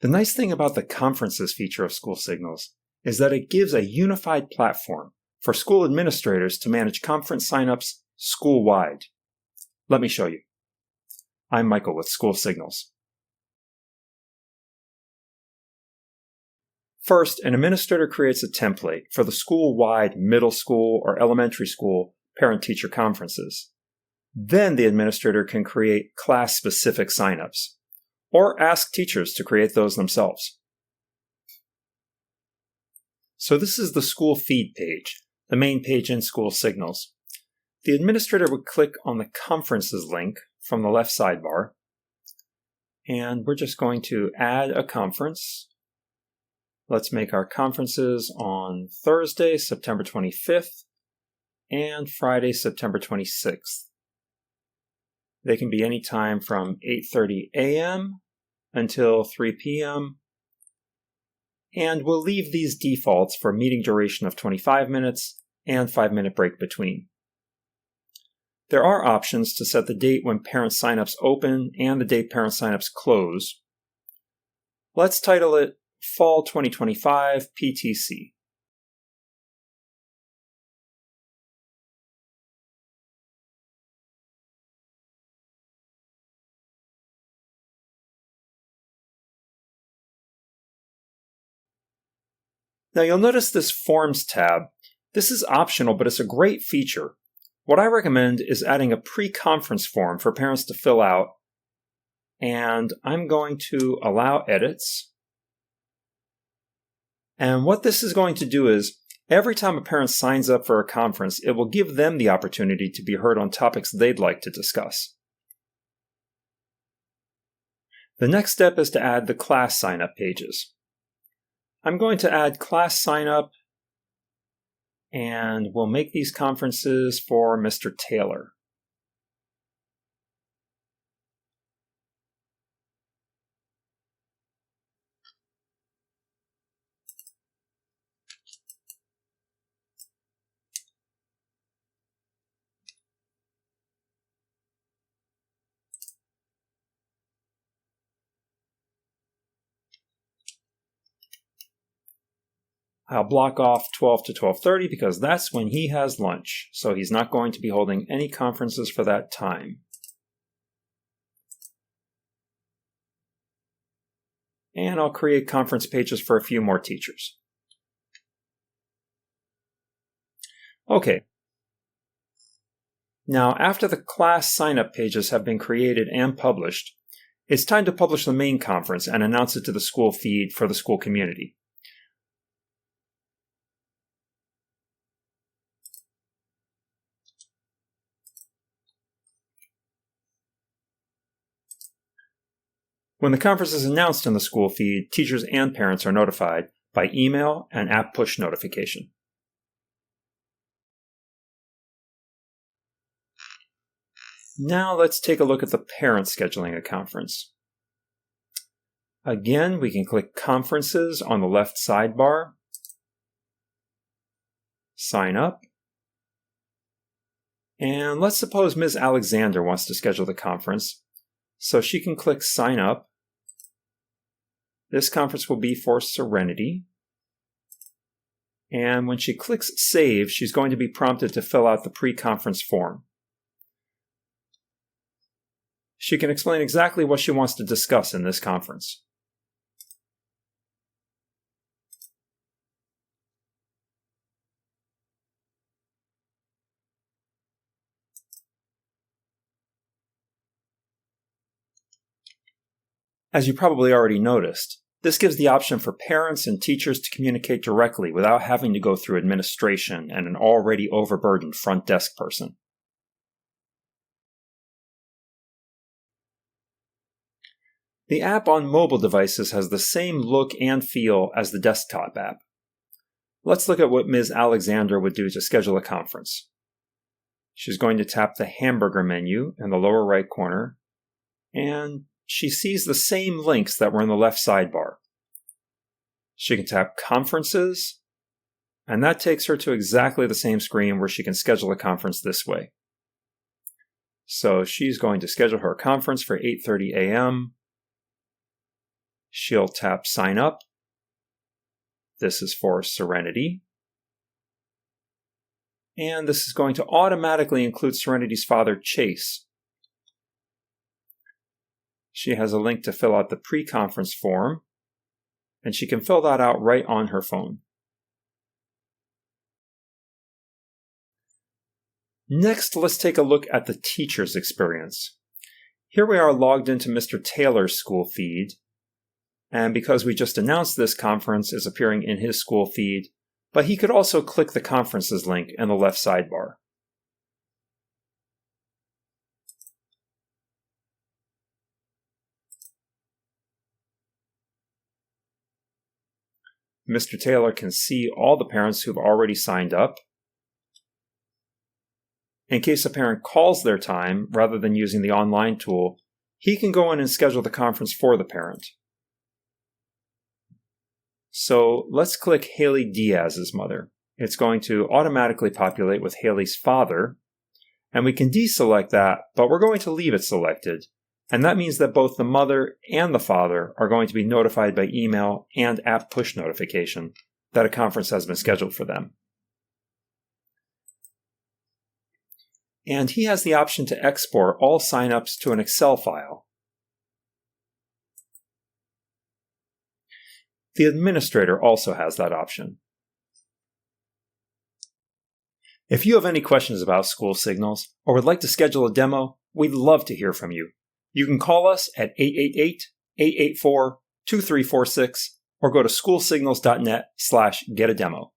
The nice thing about the Conferences feature of School Signals is that it gives a unified platform for school administrators to manage conference signups school-wide. Let me show you. I'm Michael with School Signals. First, an administrator creates a template for the school-wide middle school or elementary school parent-teacher conferences. Then the administrator can create class-specific signups, or ask teachers to create those themselves. So this is the school feed page, the main page in School Signals. The administrator would click on the Conferences link from the left sidebar, and we're just going to add a conference. Let's make our conferences on Thursday, September 25th, and Friday, September 26th. They can be any time from 8:30 a.m. until 3 p.m. And we'll leave these defaults for meeting duration of 25 minutes and 5-minute break between. There are options to set the date when parent signups open and the date parent signups close. Let's title it Fall 2025 PTC. Now you'll notice this Forms tab. This is optional, but it's a great feature. What I recommend is adding a pre-conference form for parents to fill out, and I'm going to allow edits. And what this is going to do is, every time a parent signs up for a conference, it will give them the opportunity to be heard on topics they'd like to discuss. The next step is to add the class sign-up pages. I'm going to add class sign-up, and we'll make these conferences for Mr. Taylor. I'll block off 12 to 12:30 because that's when he has lunch, so he's not going to be holding any conferences for that time. And I'll create conference pages for a few more teachers. Okay. Now, after the class sign-up pages have been created and published, it's time to publish the main conference and announce it to the school feed for the school community. When the conference is announced in the school feed, teachers and parents are notified by email and app push notification. Now let's take a look at the parent scheduling a conference. Again, we can click Conferences on the left sidebar, sign up, and let's suppose Ms. Alexander wants to schedule the conference, so she can click Sign Up. This conference will be for Serenity. And when she clicks Save, she's going to be prompted to fill out the pre-conference form. She can explain exactly what she wants to discuss in this conference. As you probably already noticed, this gives the option for parents and teachers to communicate directly without having to go through administration and an already overburdened front desk person. The app on mobile devices has the same look and feel as the desktop app. Let's look at what Ms. Alexander would do to schedule a conference. She's going to tap the hamburger menu in the lower right corner, and she sees the same links that were in the left sidebar. She can tap Conferences, and that takes her to exactly the same screen where she can schedule a conference this way. So she's going to schedule her conference for 8:30 a.m. She'll tap Sign Up. This is for Serenity. And this is going to automatically include Serenity's father, Chase. She has a link to fill out the pre-conference form, and she can fill that out right on her phone. Next, let's take a look at the teacher's experience. Here we are logged into Mr. Taylor's school feed, and because we just announced this conference is appearing in his school feed, but he could also click the conferences link in the left sidebar. Mr. Taylor can see all the parents who've already signed up. In case a parent calls their time rather than using the online tool, he can go in and schedule the conference for the parent. So let's click Haley Diaz's mother. It's going to automatically populate with Haley's father, and we can deselect that, but we're going to leave it selected. And that means that both the mother and the father are going to be notified by email and app push notification that a conference has been scheduled for them. And he has the option to export all signups to an Excel file. The administrator also has that option. If you have any questions about School Signals or would like to schedule a demo, we'd love to hear from you. You can call us at 888-884-2346 or go to schoolsignals.net/get-a-demo.